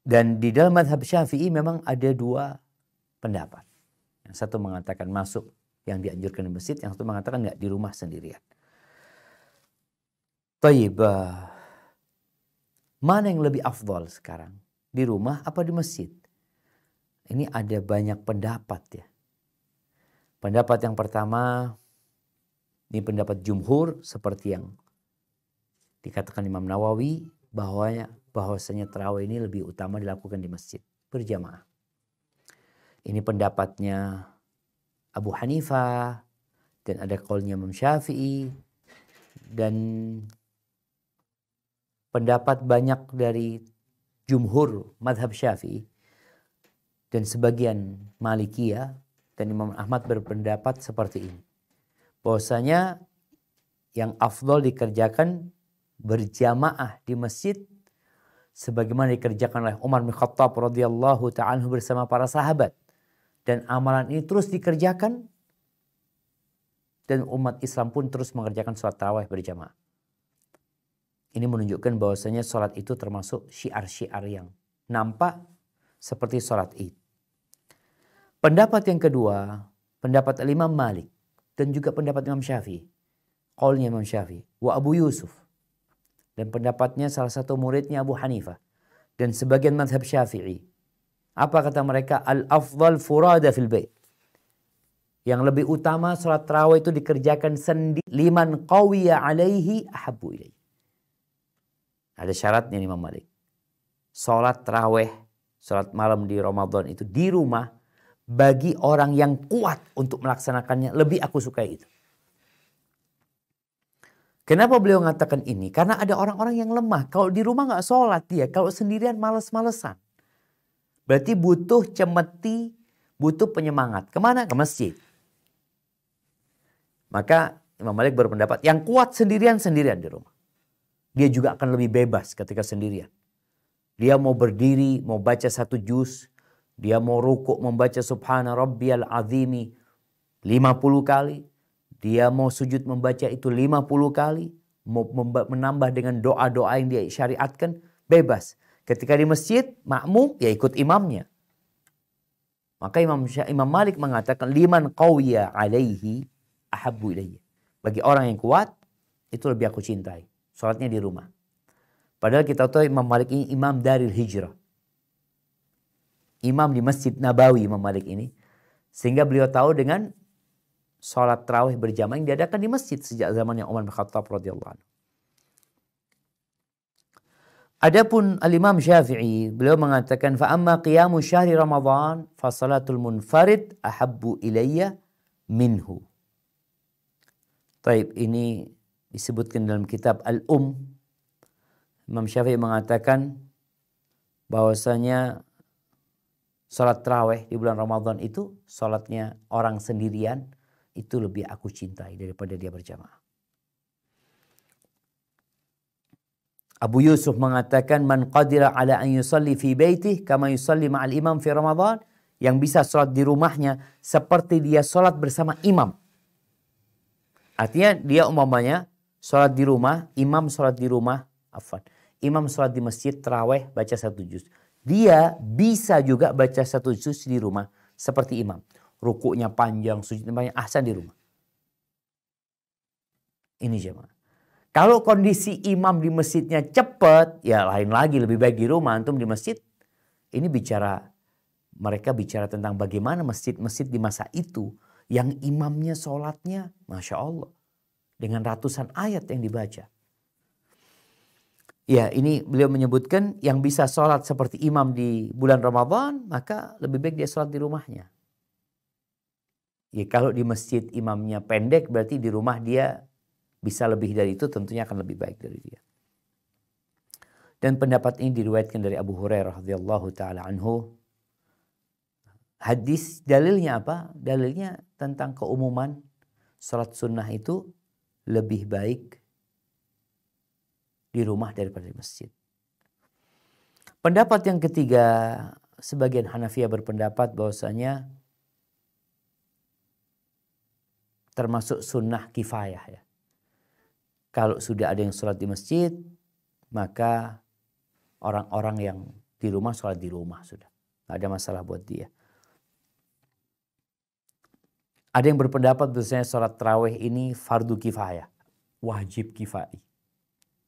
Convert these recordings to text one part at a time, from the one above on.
Dan di dalam mazhab Syafi'i memang ada dua pendapat. Yang satu mengatakan masuk yang dianjurkan di masjid, yang satu mengatakan nggak, di rumah sendirian. Taib, mana yang lebih afdal sekarang? Di rumah apa di masjid? Ini ada banyak pendapat ya. Pendapat yang pertama, ini pendapat jumhur seperti yang dikatakan Imam Nawawi, bahwasanya tarawih ini lebih utama dilakukan di masjid berjamaah. Ini pendapatnya Abu Hanifah dan ada qaulnya Imam Syafi'i dan pendapat banyak dari jumhur madhab Syafi'i dan sebagian Malikiyah dan Imam Ahmad berpendapat seperti ini. Bahwasanya yang afdol dikerjakan berjamaah di masjid sebagaimana dikerjakan oleh Umar bin Khattab radhiyallahu ta'ala bersama para sahabat, dan amalan ini terus dikerjakan dan umat Islam pun terus mengerjakan sholat tarawih berjamaah. Ini menunjukkan bahwasanya sholat itu termasuk syiar-syiar yang nampak seperti sholat Id. Pendapat yang kedua, pendapat Imam Malik dan juga pendapat Imam Syafi'i, qaulnya Imam Syafi'i wa Abu Yusuf, dan pendapatnya salah satu muridnya Abu Hanifah dan sebagian mazhab Syafi'i. Apa kata mereka? Al-afdal furada fil bait. Yang lebih utama salat tarawih itu dikerjakan sendiri. Liman qawiya alaihi ahabbu ilaihi. Ada syaratnya Imam Malik. Salat tarawih, salat malam di Ramadan itu di rumah bagi orang yang kuat untuk melaksanakannya, lebih aku sukai itu. Kenapa beliau mengatakan ini? Karena ada orang-orang yang lemah. Kalau di rumah nggak sholat dia. Kalau sendirian males-malesan. Berarti butuh cemeti, butuh penyemangat. Kemana? Ke masjid. Maka Imam Malik berpendapat yang kuat sendirian di rumah. Dia juga akan lebih bebas ketika sendirian. Dia mau berdiri, mau baca satu juz. Dia mau rukuk membaca Subhana Rabbiyal Azimi 50 kali. Dia mau sujud membaca itu 50 kali. Mau menambah dengan doa-doa yang dia syariatkan, bebas. Ketika di masjid, makmum, ya ikut imamnya. Maka Imam Malik mengatakan, liman qawiya alaihi ahabbu ilayya. Bagi orang yang kuat, itu lebih aku cintai. Sholatnya di rumah. Padahal kita tahu Imam Malik ini imam daril hijrah. Imam di Masjid Nabawi Imam Malik ini. Sehingga beliau tahu dengan sholat tarawih berjamaah yang diadakan di masjid sejak zamannya Umar bin Khattab radhiyallahu anhu. Adapun Al-Imam Syafi'i, beliau mengatakan fa amma qiyamu syahri Ramadan fa salatul munfarid ahabbu ilayya minhu. Taib, ini disebutkan dalam kitab Al-Um. Imam Syafi'i mengatakan bahwasanya salat tarawih di bulan Ramadan itu salatnya orang sendirian itu lebih aku cintai daripada dia berjamaah. Abu Yusuf mengatakan man qadira ala an yusalli fi baitih kama yusalli ma'al imam fi Ramadan, yang bisa salat di rumahnya seperti dia salat bersama imam. Artinya dia umpamanya salat di rumah, imam salat di rumah, imam salat di masjid tarawih baca satu juz. Dia bisa juga baca satu juz di rumah seperti imam. Rukuknya panjang, sujudnya panjang, ahsan di rumah. Ini jemaah. Kalau kondisi imam di masjidnya cepat, ya lain lagi, lebih baik di rumah, antum di masjid. Ini mereka bicara tentang bagaimana masjid-masjid di masa itu yang imamnya sholatnya, Masya Allah, dengan ratusan ayat yang dibaca. Ya, ini beliau menyebutkan yang bisa sholat seperti imam di bulan Ramadan, maka lebih baik dia sholat di rumahnya. Ya, kalau di masjid imamnya pendek, berarti di rumah dia bisa lebih dari itu, tentunya akan lebih baik dari dia. Dan pendapat ini diriwayatkan dari Abu Hurairah radhiyallahu taala anhu. Hadis dalilnya apa? Dalilnya tentang keumuman salat sunnah itu lebih baik di rumah daripada di masjid. Pendapat yang ketiga, sebagian Hanafiyah berpendapat bahwasanya termasuk sunnah kifayah ya. Kalau sudah ada yang sholat di masjid, maka orang-orang yang di rumah, sholat di rumah sudah. Nggak ada masalah buat dia. Ada yang berpendapat bahwasanya sholat tarawih ini fardu kifayah, wajib kifai.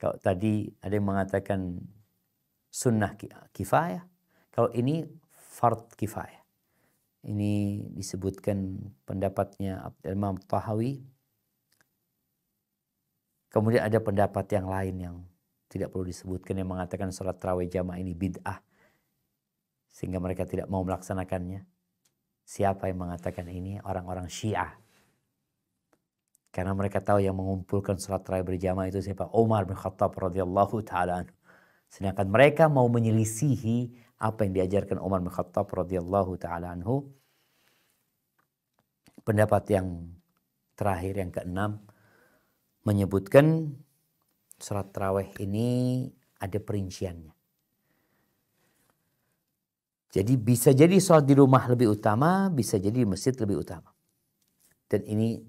Kalau tadi ada yang mengatakan sunnah kifayah, kalau ini fard kifayah. Ini disebutkan pendapatnya Imam Tahawi. Kemudian ada pendapat yang lain yang tidak perlu disebutkan yang mengatakan sholat tarawih jamaah ini bid'ah, sehingga mereka tidak mau melaksanakannya. Siapa yang mengatakan ini? Orang-orang Syiah. Karena mereka tahu yang mengumpulkan sholat tarawih berjamaah itu siapa? Umar bin Khattab radhiyallahu ta'ala anhu. Sedangkan mereka mau menyelisihi apa yang diajarkan Umar bin Khattab radhiyallahu ta'ala anhu. Pendapat yang terakhir, yang keenam, menyebutkan sholat tarawih ini ada perinciannya. Jadi bisa jadi sholat di rumah lebih utama, bisa jadi di masjid lebih utama. Dan ini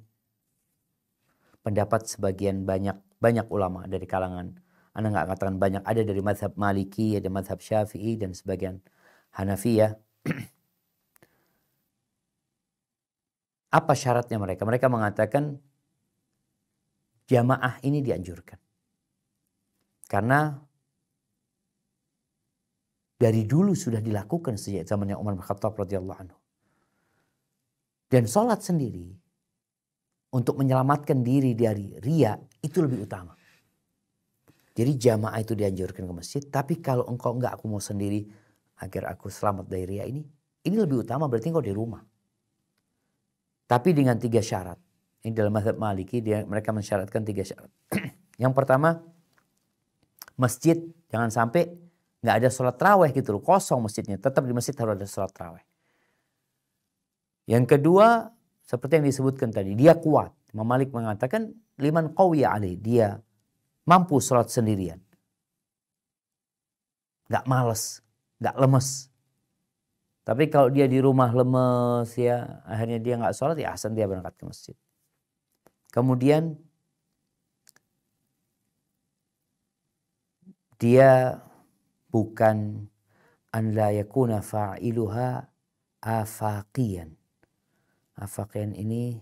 pendapat sebagian banyak ulama dari kalangan, Anda nggak katakan banyak, ada dari mazhab Maliki, ada mazhab Syafi'i, dan sebagian Hanafiyah. Apa syaratnya mereka? Mereka mengatakan jamaah ini dianjurkan. Karena dari dulu sudah dilakukan sejak zamannya Umar bin Khattab radhiyallahu anhu. Dan sholat sendiri untuk menyelamatkan diri dari riya itu lebih utama. Jadi jamaah itu dianjurkan ke masjid, tapi kalau engkau enggak, aku mau sendiri agar aku selamat dari riya ini lebih utama, berarti engkau di rumah. Tapi dengan 3 syarat. Ini dalam mazhab Maliki mereka mensyaratkan 3 syarat. Yang pertama, masjid jangan sampai nggak ada sholat tarawih gitu loh, kosong masjidnya. Tetap di masjid harus ada sholat tarawih. Yang kedua, seperti yang disebutkan tadi, dia kuat. Imam Malik mengatakan liman qawiya alaih, dia mampu sholat sendirian. Nggak males, nggak lemes. Tapi kalau dia di rumah lemes ya, akhirnya dia nggak sholat, ya asal dia berangkat ke masjid. Kemudian dia bukan an la yakuna fa'iluha afaqiyan. Afaqiyan ini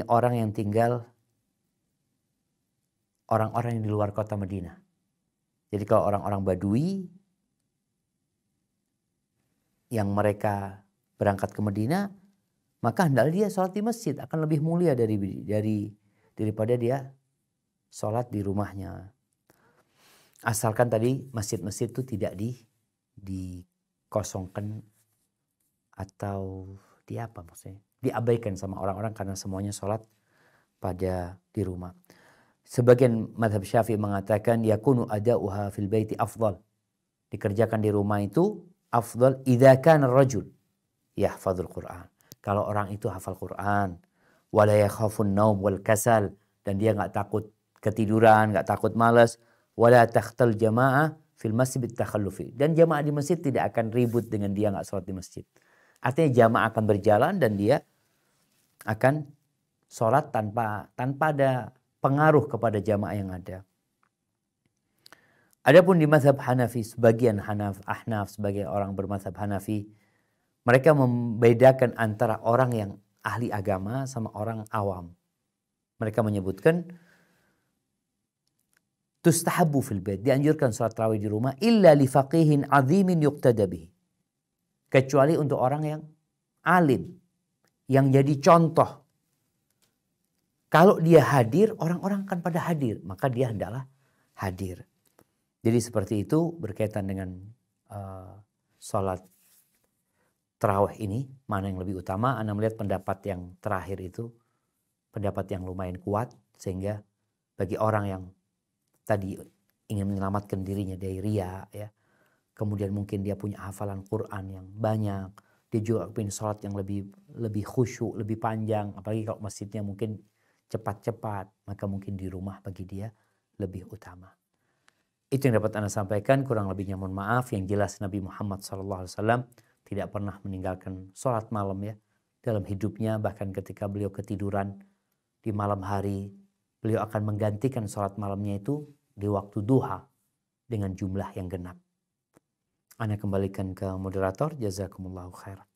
orang yang tinggal, orang-orang yang di luar kota Madinah. Jadi kalau orang-orang Badui yang mereka berangkat ke Madinah, maka hendaknya dia sholat di masjid, akan lebih mulia daripada dia sholat di rumahnya. Asalkan tadi masjid-masjid itu tidak dikosongkan atau diabaikan sama orang-orang karena semuanya sholat pada di rumah. Sebagian mazhab Syafi'i mengatakan yakunu ada'uha fil baiti afdal. Dikerjakan di rumah itu afdal idza kana ar-rajul yahfadzul Qur'an. Kalau orang itu hafal Quran, wala yakhafun naum wal kasal, dan dia nggak takut ketiduran, nggak takut malas, wala takhtal jamaah fil masjid bitakhallufi, dan jamaah di masjid tidak akan ribut dengan dia nggak sholat di masjid. Artinya jamaah akan berjalan dan dia akan sholat tanpa ada pengaruh kepada jamaah yang ada. Adapun di mazhab Hanafi, sebagian Ahnaf, sebagai orang bermazhab Hanafi, mereka membedakan antara orang yang ahli agama sama orang awam. Mereka menyebutkan tustahabbu fil bait, dianjurkan salat tarawih di rumah, illa li faqihin azimin yuqtada bihi. Kecuali untuk orang yang alim, yang jadi contoh. Kalau dia hadir, orang-orang akan pada hadir, maka dia hendaklah hadir. Jadi seperti itu berkaitan dengan salat tarawih ini, mana yang lebih utama. Anda melihat pendapat yang terakhir itu pendapat yang lumayan kuat, sehingga bagi orang yang tadi ingin menyelamatkan dirinya dari riya, ya, kemudian mungkin dia punya hafalan Quran yang banyak, dia juga ingin sholat yang lebih khusyuk, lebih panjang, apalagi kalau masjidnya mungkin cepat-cepat, maka mungkin di rumah bagi dia lebih utama. Itu yang dapat Anda sampaikan, kurang lebihnya mohon maaf. Yang jelas Nabi Muhammad SAW tidak pernah meninggalkan sholat malam ya dalam hidupnya. Bahkan ketika beliau ketiduran di malam hari, beliau akan menggantikan sholat malamnya itu di waktu duha dengan jumlah yang genap. Ana kembalikan ke moderator. Jazakumullahu khairan.